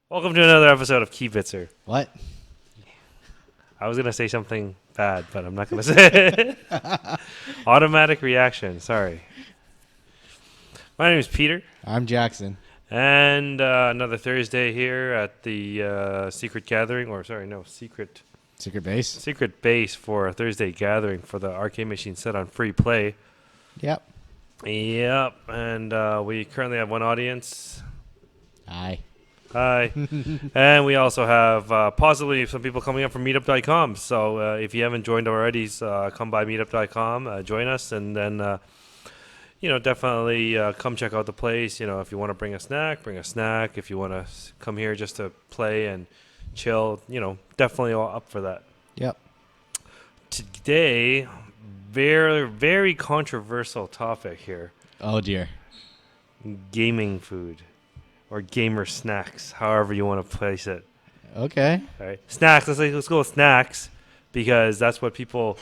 Welcome to another episode of Kibitzer. What? I was going to say something bad, but I'm not going to say it. Automatic reaction. Sorry. My name is Peter, I'm Jackson. and another Thursday here at the secret Secret base? secret base for a Thursday gathering for the arcade machine set on free play. Yep. Yep, and we currently have one audience. Hi. Hi. And we also have possibly some people coming up from meetup.com. So if you haven't joined already, come by meetup.com, join us, and then, definitely come check out the place. You know, if you want to bring a snack, bring a snack. If you want to come here just to play and chill, definitely all up for that. Yep. Today, very, very controversial topic here. Oh dear. Gaming food. Or gamer snacks, however you want to place it. Okay. All right, snacks. Let's go with snacks because that's what people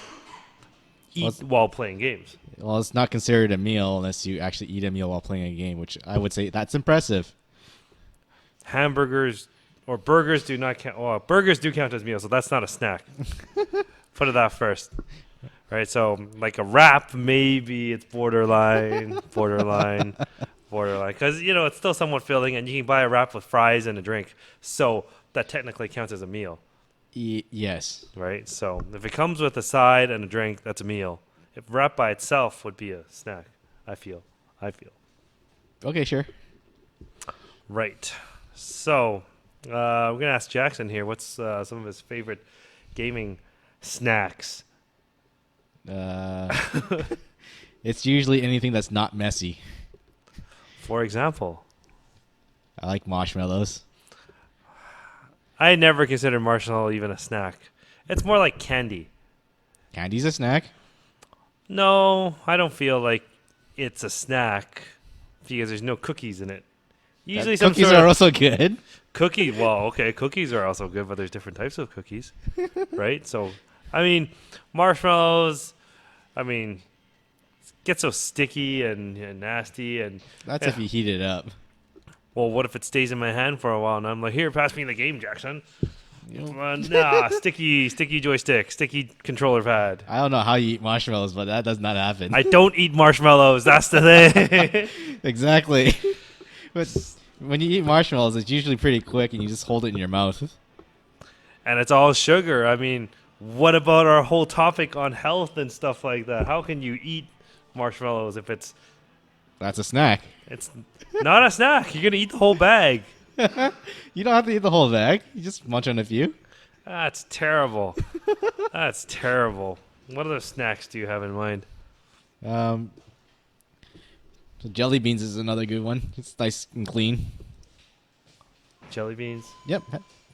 eat while playing games. Well, it's not considered a meal unless you actually eat a meal while playing a game, which I would say that's impressive. Hamburgers or burgers do not count. Well, burgers do count as meals, so that's not a snack. Put it that first. Right, so like a wrap, maybe it's borderline, because it's still somewhat filling, and you can buy a wrap with fries and a drink, so that technically counts as a meal, Yes. right? So if it comes with a side and a drink, that's a meal. If wrap by itself would be a snack, I feel. Okay, sure. Right. So we're gonna ask Jackson here. What's some of his favorite gaming snacks? It's usually anything that's not messy. For example, I like marshmallows. I never considered marshmallow even a snack. It's more like candy. Candy's a snack. No, I don't feel like it's a snack because there's no cookies in it. Usually some Cookies sort are of also good. cookie. Well, okay, cookies are also good, but there's different types of cookies, right? So, I mean, marshmallows. I mean, get so sticky and nasty and That's if you heat it up. well, what if it stays in my hand for a while and I'm like, here, pass me the game, Jackson. Nah, sticky joystick, sticky controller pad. I don't know how you eat marshmallows, but that does not happen. I don't eat marshmallows. That's the thing. Exactly. But when you eat marshmallows, it's usually pretty quick, and you just hold it in your mouth. And it's all sugar. I mean, what about our whole topic on health and stuff like that? How can you eat marshmallows if it's That's a snack. not a snack? You're gonna eat the whole bag. You don't have to eat the whole bag. You just munch on a few. That's terrible. That's terrible. What other snacks do you have in mind? So jelly beans is another good one. It's nice and clean. Jelly beans. Yep.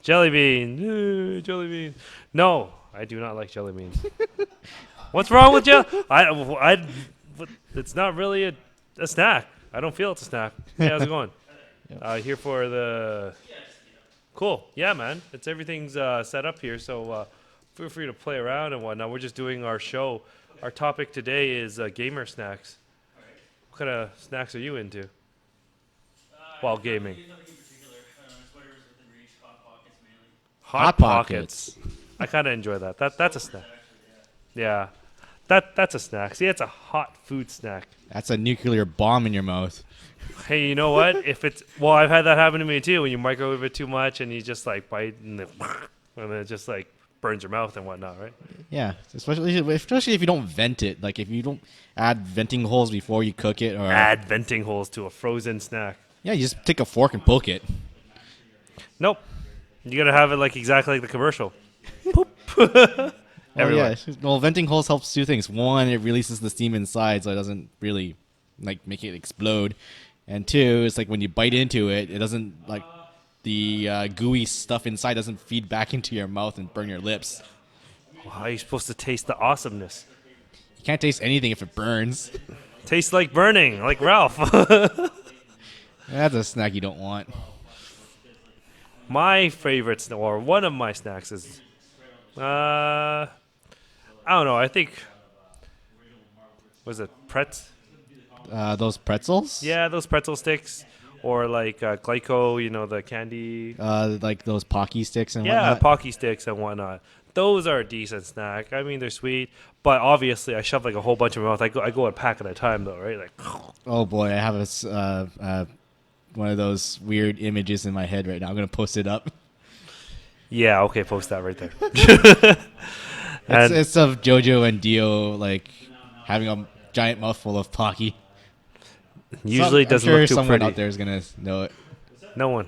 Jelly beans. Jelly beans. No, I do not like jelly beans. What's wrong with jelly? It's not really a snack. I don't feel it's a snack. Hey, how's it going? Here for the. Cool. Yeah, man. Everything's set up here, so feel free to play around and whatnot. We're just doing our show. Our topic today is gamer snacks. What kind of snacks are you into while gaming? Hot Pockets. I kind of enjoy that. That's a snack. Yeah, that's a snack. See, it's a hot food snack. That's a nuclear bomb in your mouth. Hey, you know what? I've had that happen to me too. When you microwave it too much and you just like bite and then it just like burns your mouth and whatnot, right? Yeah, especially if you don't vent it. Like if you don't add venting holes before you cook it, or Add venting holes to a frozen snack. yeah, you just take a fork and poke it. Nope. You gotta have it like exactly like the commercial. Poop. Everywhere. Yeah. Well, venting holes helps two things. One, it releases the steam inside, so it doesn't really like make it explode. And two, it's like when you bite into it, it doesn't like the gooey stuff inside doesn't feed back into your mouth and burn your lips. Well, how are you supposed to taste the awesomeness? You can't taste anything if it burns. Tastes like burning, like Ralph. That's a snack you don't want. My favorite, or one of my snacks is, I don't know. I think was it Pretz? Those pretzels? Yeah, those pretzel sticks, or like Glyco, the candy. Like those Pocky sticks and Yeah, whatnot. Pocky sticks and whatnot. Those are a decent snack. I mean, they're sweet, but obviously, I shove like a whole bunch in my mouth. I go a pack at a time, though, right? Like, Oh boy, I have one of those weird images in my head right now. I'm gonna post it up. yeah, okay, post that right there. It's of JoJo and Dio like having a giant mouthful of Pocky. Usually, it doesn't I'm sure look too someone pretty. out there is gonna know it. No one.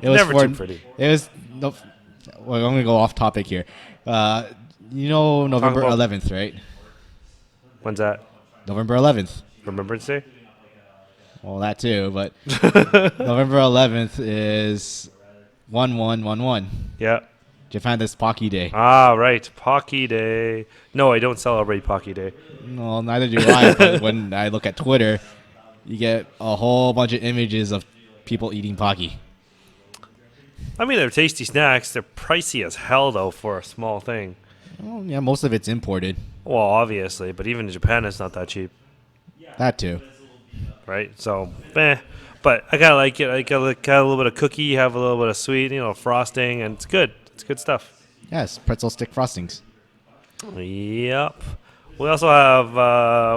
It was Never too pretty. It was no. Well, I'm gonna go off topic here. November about- 11th, right? When's that? November 11th. Remembrance Day? Well, that too, but November 11th is 1111. Yeah. Japan this Pocky Day. Ah, right. Pocky Day. No, I don't celebrate Pocky Day. Well, neither do I. But when I look at Twitter, you get a whole bunch of images of people eating Pocky. I mean, they're tasty snacks. They're pricey as hell, though, for a small thing. Well, yeah, most of it's imported. Well, obviously, but even in Japan, it's not that cheap, That too. right? So, But I kind of like it. I got a little bit of cookie, have a little bit of sweet, frosting, and it's good. It's good stuff. Yes, pretzel stick frostings. Yep. We also have,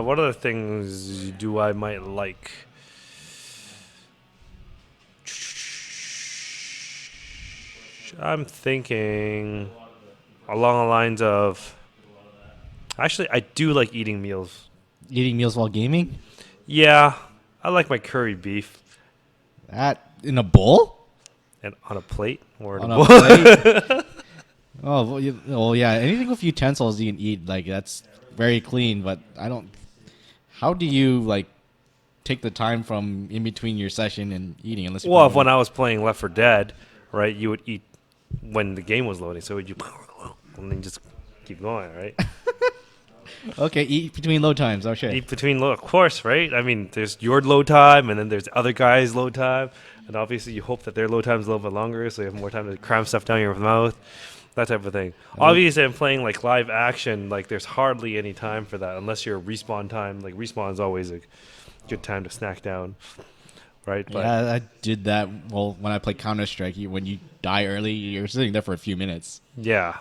what other things do I might like? I'm thinking along the lines of, actually, I do like eating meals. Eating meals while gaming? Yeah, I like my curry beef That in a bowl? and on a plate or in On a a bowl. plate? Oh, well, yeah. Anything with utensils you can eat, like that's very clean. But I don't. How do you like take the time from in between your session and eating? Unless Well, when I was playing Left 4 Dead, right, you would eat when the game was loading, so you and then just keep going, right? okay, eat between load times. Oh shit. Eat between load, of course, right? I mean, there's your load time, and then there's other guys' load time, and obviously you hope that their load time is a little bit longer, so you have more time to cram stuff down your mouth, that type of thing. Obviously, I'm playing like live action, like there's hardly any time for that unless you're respawn time. Like respawn is always a good time to snack down, right? But Yeah, I did that. Well, when I played Counter Strike, when you die early, you're sitting there for a few minutes. yeah,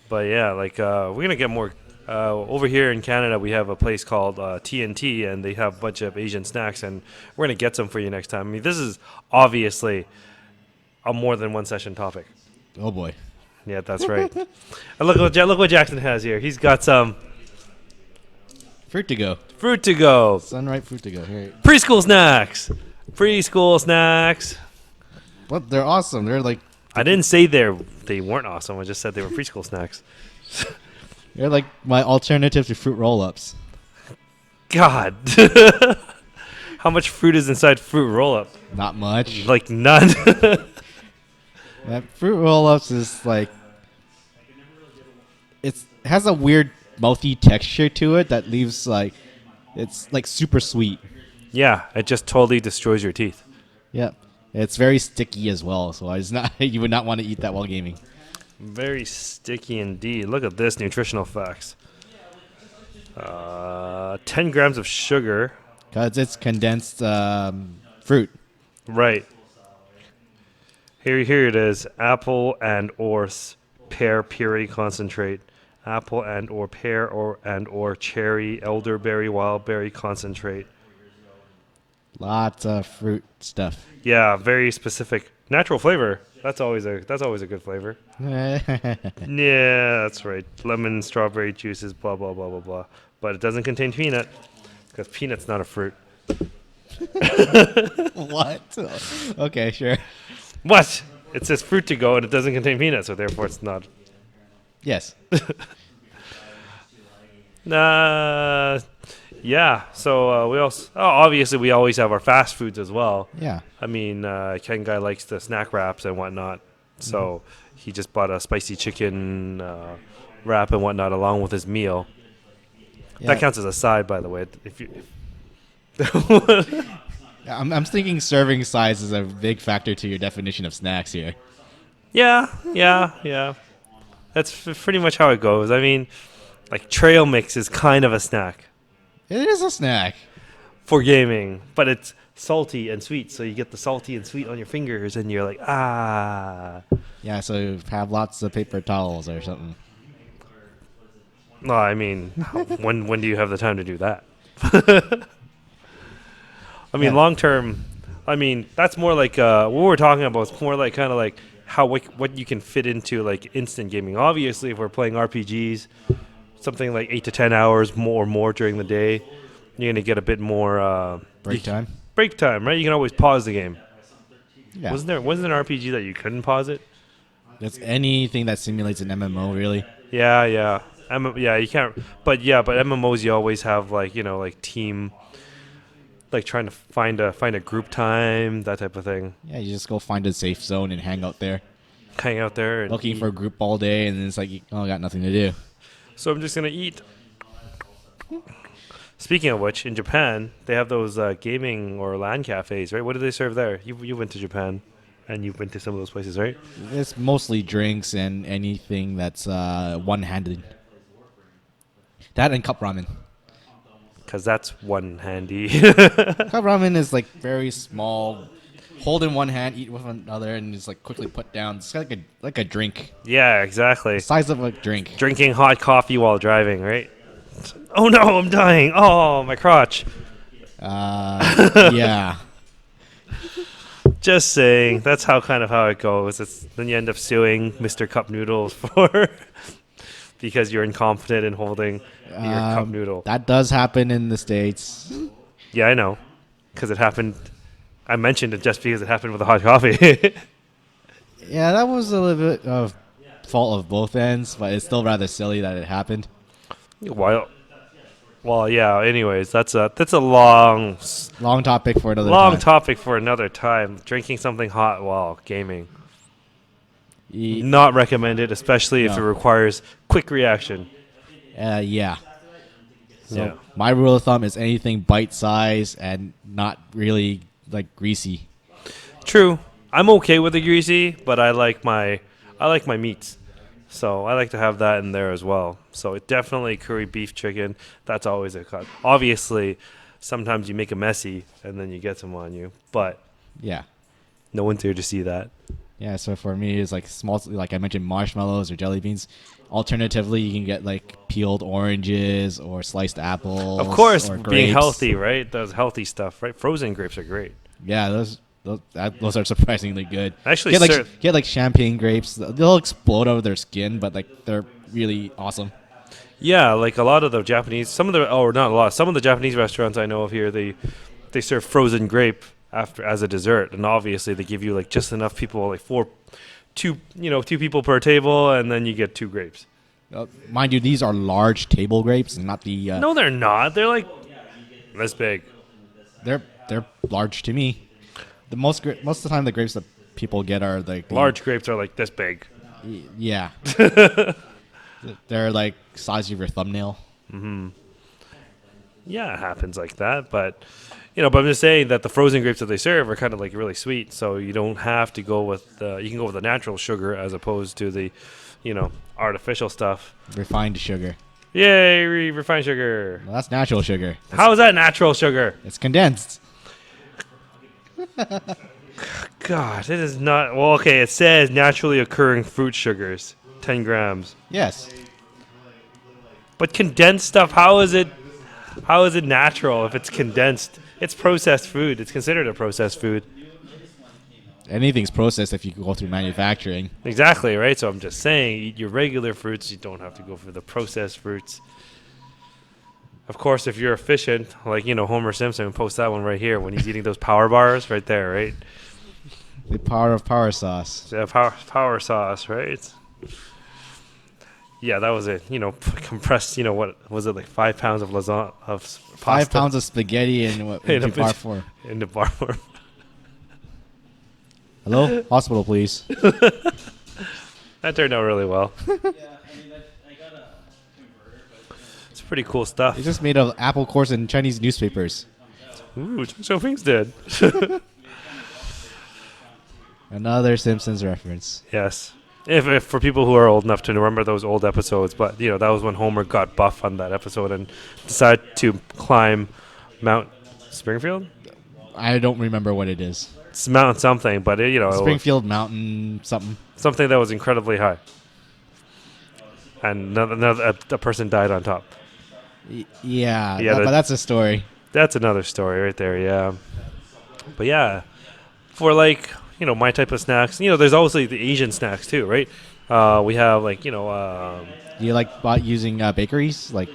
but yeah, like we're gonna get more. Over here in Canada, we have a place called TNT, and they have a bunch of Asian snacks, and we're gonna get some for you next time. I mean, this is obviously a more than one session topic. Oh boy. Yeah, that's right. And look what Jackson has here. He's got some Fruit to go. fruit to go, Sunripe fruit to go. Here. preschool snacks, preschool snacks. But they're awesome. They're like I didn't say they weren't awesome. I just said they were preschool snacks. my alternative to fruit roll-ups. God, how much fruit is inside fruit roll-up? Not much. Like none. That fruit roll-ups is like it has a weird mouthy texture to it that leaves it's like super sweet. Yeah, it just totally destroys your teeth. Yep. It's very sticky as well, so it's not you would not want to eat that while gaming. Very sticky indeed. Look at this nutritional facts. 10 grams of sugar. Cuz it's condensed fruit. Right. Here it is. Apple and or pear puree concentrate. Apple and or pear or cherry, elderberry, wildberry concentrate. Lots of fruit stuff. Yeah, very specific. Natural flavor. That's always a good flavor. Yeah, that's right. Lemon, strawberry juices, blah blah blah blah blah. But it doesn't contain peanut because peanut's not a fruit. What? Okay, sure. What? It says fruit to go and it doesn't contain peanut, so therefore it's not. Yes. Yeah. So we also obviously we always have our fast foods as well. Yeah. I mean, Ken guy likes the snack wraps and whatnot, so he just bought a spicy chicken wrap and whatnot along with his meal. Yeah. That counts as a side, by the way. If you, I'm thinking serving size is a big factor to your definition of snacks here. yeah. That's pretty much how it goes. I mean, like trail mix is kind of a snack It is a snack. for gaming, but it's salty and sweet. So you get the salty and sweet on your fingers, and you're like, ah. Yeah, so have lots of paper towels or something. No, I mean, when do you have the time to do that? I mean, Yeah. long term. I mean, that's more like what we're talking about. It's more like kind of like how what you can fit into like instant gaming. Obviously, if we're playing RPGs, something like 8 to 10 hours more during the day, you're gonna get a bit more Break time. break time, right? You can always pause the game. Yeah. Wasn't there an RPG that you couldn't pause it? That's anything that simulates an MMO, really. Yeah, yeah. Yeah, you can't. But MMOs you always have like like team, like trying to find a group time, that type of thing. Yeah, you just go find a safe zone and hang out there. Hang out there and Looking eat. for a group all day, and then it's like, oh, I got nothing to do. So I'm just gonna eat. Speaking of which, in Japan they have those gaming or LAN cafes, right? What do they serve there? You went to Japan, and you went to some of those places, right? It's mostly drinks and anything that's one-handed. That and cup ramen. Because that's one handy. Cup ramen is like very small. Hold in one hand, eat with another, and just like quickly put down. It's like a drink, Yeah, exactly. size of a drink. Drinking hot coffee while driving, right? Oh no, I'm dying. Oh, my crotch. Yeah. Just saying. That's how it goes. Then you end up suing Mr. Cup Noodles for because you're incompetent in holding your cup noodle. That does happen in the States. Yeah, I know. Because it happened. I mentioned it just because it happened with the hot coffee. Yeah, that was a little bit of fault of both ends, but it's still rather silly that it happened. Well, yeah. Anyways, that's a long Long topic for another time. topic for another time. Drinking something hot while gaming, Ye- not recommended, especially if it No. requires quick reaction. Yeah. So Yeah. my rule of thumb is anything bite size and not really like greasy. True. I'm okay with the greasy, but I like my meats. So I like to have that in there as well. So it definitely curry beef chicken. That's always a cut. Obviously, sometimes you make a messy and then you get some on you, but Yeah. no one's here to see that. Yeah, so for me, it's like small, like I mentioned, marshmallows or jelly beans. Alternatively, you can get like peeled oranges or sliced apples. Of course, or being grapes. healthy, right? Those healthy stuff, right? Frozen grapes are great. Yeah, those are surprisingly good. Actually, get like champagne grapes. They'll explode out of their skin, but like they're really awesome. Yeah, like a lot of the Japanese, some of the Japanese restaurants I know of here, they serve frozen grape as a dessert, and obviously they give you like just enough people, like two people per table, and then you get 2 grapes. Mind you, these are large table grapes, and not the. No, they're not. They're like this big. They're large to me. Most of the time, the grapes that people get are like Large grapes are like this big. Yeah. They're like size of your thumbnail. Yeah, it happens like that, but but I'm just saying that the frozen grapes that they serve are kind of like really sweet, so you don't have to go with you can go with the natural sugar as opposed to the artificial stuff. Refined sugar. Yay, refined sugar. Well, that's natural sugar. How is that natural sugar? It's condensed. God, it is not. Well, okay, it says naturally occurring fruit sugars, 10 grams. Yes. But condensed stuff, how is it natural if it's condensed? It's processed food. It's considered a processed food. Anything's processed if you go through manufacturing. Exactly, right? So I'm just saying, eat your regular fruits. You don't have to go for the processed fruits. Of course, if you're efficient, like, Homer Simpson, post that one right here when he's eating those power bars right there, right? The power of power sauce. So power sauce, right? Yeah, that was it. Compressed, what was it, like 5 pounds of lasagna, of pasta? 5 pounds of spaghetti and what In a bar bit- for? In the bar form. Hello? Hospital, please. That turned out really well. It's pretty cool stuff. It's just made of apple cores and Chinese newspapers. Ooh, Xiaoping's dead. Another Simpsons reference. Yes. If for people who are old enough to remember those old episodes, but that was when Homer got buff on that episode and decided to climb Mount Springfield. I don't remember what it is. It's mountain something, but it, Springfield Mountain something. something that was incredibly high. And a person died on top. Yeah, Yeah, but that's a story. That's another story right there, yeah. But yeah, for like, my type of snacks, there's obviously the Asian snacks too, right? We have like, Do you like using bakeries? Like,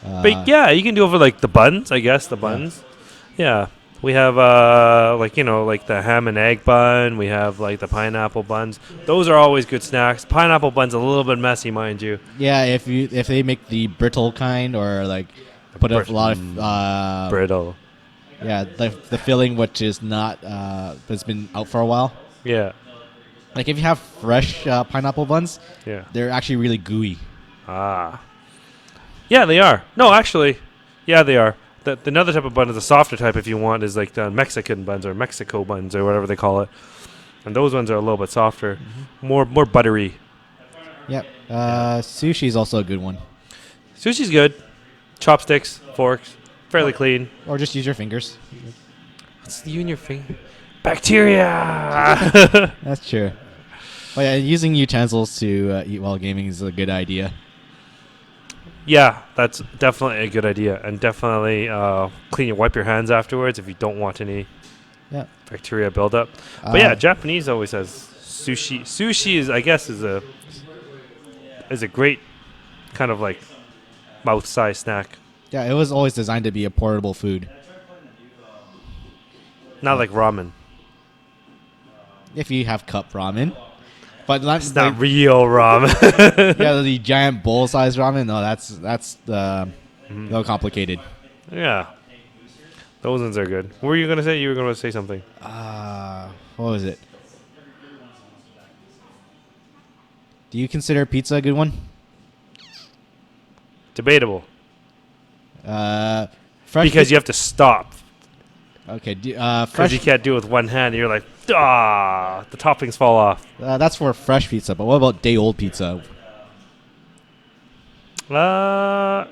yeah, you can do over like the buns, I guess, the buns. Yeah. We have like the ham and egg bun. We have like the pineapple buns. Those are always good snacks. Pineapple bun's a little bit messy, mind you. Yeah, if they make the brittle kind or like put a lot of brittle. Yeah, the filling which is not that's been out for a while. Yeah. Like if you have fresh pineapple buns, Yeah. they're actually really gooey. Ah. Yeah, they are. No, actually, yeah, they are. Another type of bun is a softer type if you want, is like the Mexican buns or Mexico buns or whatever they call it. And those ones are a little bit softer, more buttery. Yep. Sushi is also a good one. Sushi's good. Chopsticks, forks, fairly clean. Or just use your fingers. What's you and your finger? Bacteria! That's true. But yeah, using utensils to eat while gaming is a good idea. Yeah, that's definitely a good idea. And definitely wipe your hands afterwards if you don't want any bacteria buildup. But yeah, Japanese always has sushi. Sushi is, I guess, is a great kind of like mouth-sized snack. Yeah, it was always designed to be a portable food. Not like ramen. If you have cup ramen. But it's not real ramen. Yeah, the giant bowl-sized ramen. No, that's a little complicated. Yeah, those ones are good. What were you gonna say? You were gonna say something. What was it? Do you consider pizza a good one? Debatable. Fresh because you have to stop. Okay. Because you can't do it with one hand. You're like, the toppings fall off. That's for fresh pizza. But what about day-old pizza? Yeah,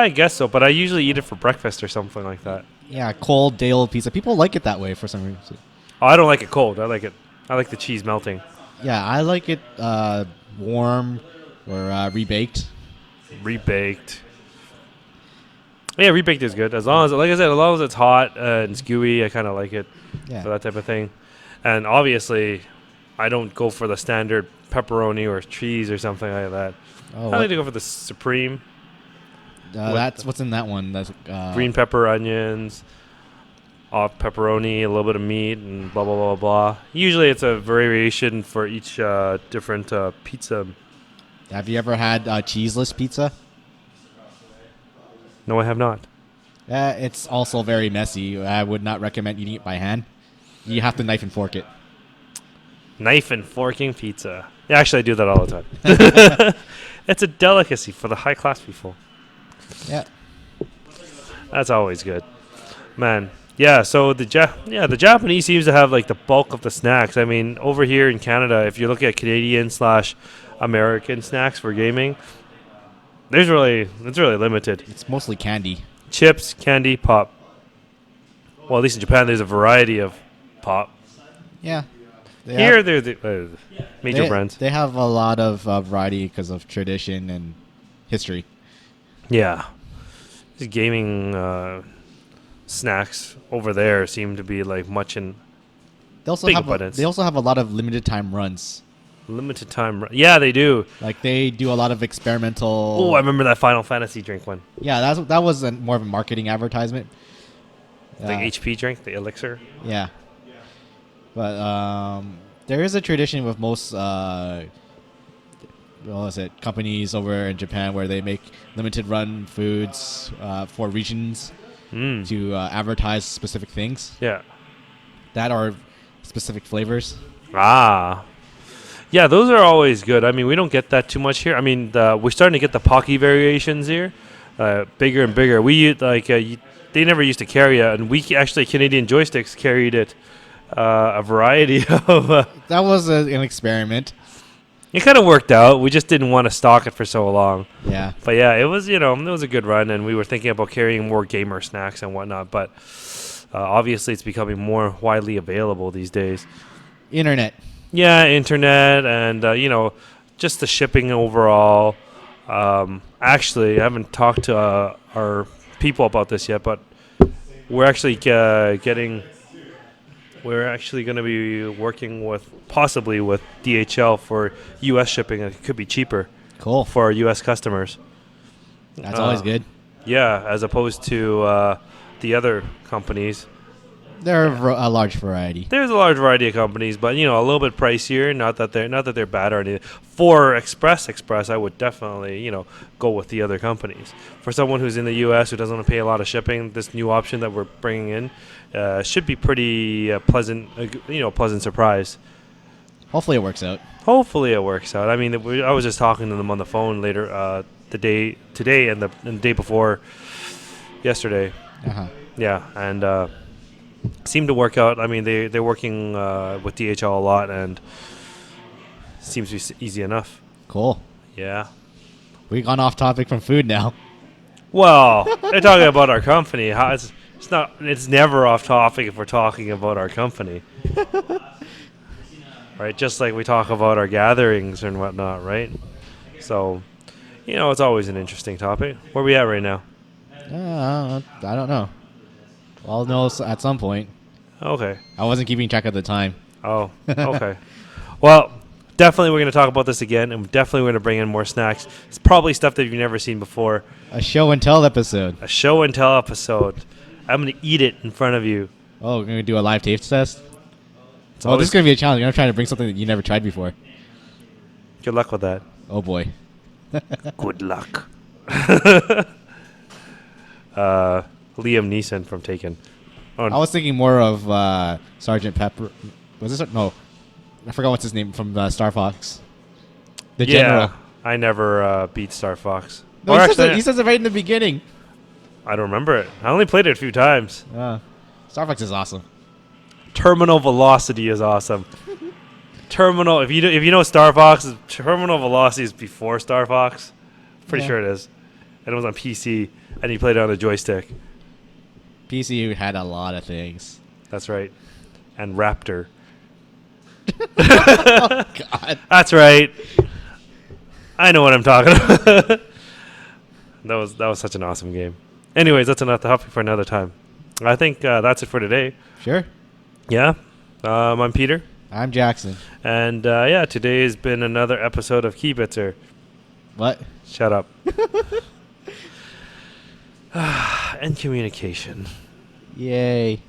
I guess so. But I usually eat it for breakfast or something like that. Yeah, cold day-old pizza. People like it that way for some reason. Oh, I don't like it cold. I like the cheese melting. Yeah, I like it warm or rebaked. Rebaked. Yeah, rebaked is good. As long as, like I said, as long as it's hot and it's gooey, I kind of like it for that type of thing. And obviously, I don't go for the standard pepperoni or cheese or something like that. I like to go for the supreme. That's what's in that one. That's green pepper, onions, pepperoni, a little bit of meat, and blah, blah, blah, blah. Usually it's a variation for each different pizza. Have you ever had cheeseless pizza? No, I have not. It's also very messy. I would not recommend eating it by hand. You have to knife and fork it. Knife and forking pizza. Yeah, actually, I do that all the time. It's a delicacy for the high-class people. Yeah. That's always good. Man. Yeah, so the Japanese seems to have like the bulk of the snacks. I mean, over here in Canada, if you look at Canadian/American snacks for gaming, it's really limited. It's mostly candy. Chips, candy, pop. Well, at least in Japan, there's a variety of pop. Yeah. Here, they're the major brands. They have a lot of variety because of tradition and history. Yeah. These gaming snacks over there seem to be like much in They also big have abundance. they also have a lot of limited time runs. Limited time. Yeah, they do. Like they do a lot of experimental. Oh, I remember that Final Fantasy drink one. Yeah, that was more of a marketing advertisement. Like HP drink, the elixir. Yeah. But there is a tradition with most companies over in Japan where they make limited run foods for regions to advertise specific things. Yeah. That are specific flavors. Ah. Yeah, those are always good. I mean, we don't get that too much here. I mean, we're starting to get the Pocky variations here, bigger and bigger. We they never used to carry it, and we actually Canadian Joysticks carried it. A variety of. That was an experiment. It kind of worked out. We just didn't want to stock it for so long. Yeah. But yeah, it was it was a good run, and we were thinking about carrying more gamer snacks and whatnot. But Obviously, it's becoming more widely available these days. Internet. Yeah, internet and just the shipping overall. Actually, I haven't talked to our people about this yet, but we're actually We're actually going to be working possibly with DHL for U.S. shipping. It could be cheaper Cool. for our U.S. customers. That's always good. Yeah, as opposed to the other companies. There are a large variety. There's a large variety of companies, but a little bit pricier. Not that they're bad or anything. For Express, I would definitely go with the other companies. For someone who's in the U.S. who doesn't want to pay a lot of shipping, this new option that we're bringing in should be pretty pleasant. Pleasant surprise. Hopefully it works out. Hopefully it works out. I mean, I was just talking to them on the phone today and the day before yesterday. Uh-huh. Yeah, and seemed to work out. I mean, they're working with DHL a lot, and seems to be easy enough. Cool. Yeah. We've gone off topic from food now. Well, they're talking about our company. It's never off topic if we're talking about our company. Right? Just like we talk about our gatherings and whatnot, right? So, it's always an interesting topic. Where are we at right now? I don't know. I'll know at some point. Okay. I wasn't keeping track of the time. Oh, okay. Well, definitely we're going to talk about this again, and definitely we're going to bring in more snacks. It's probably stuff that you've never seen before. A show and tell episode. A show and tell episode. I'm going to eat it in front of you. Oh, we're going to do a live taste test? It's This is going to be a challenge. I'm going to try to bring something that you never tried before. Good luck with that. Oh, boy. Good luck. Liam Neeson from Taken. Oh, I was thinking more of Sergeant Pepper. Was this? No. I forgot what's his name from Star Fox. The general. I never beat Star Fox. No, he says it right in the beginning. I don't remember it. I only played it a few times. Star Fox is awesome. Terminal velocity is awesome. If you know Star Fox, terminal velocity is before Star Fox. Pretty sure it is. And it was on PC, and you played it on a joystick. PC had a lot of things. That's right. And Raptor. Oh, God. That's right. I know what I'm talking about. That was such an awesome game. Anyways, that's enough topic for another time. I think that's it for today. Sure. Yeah. I'm Peter. I'm Jackson. And today has been another episode of Kibitzer. What? Shut up. And communication. Yay.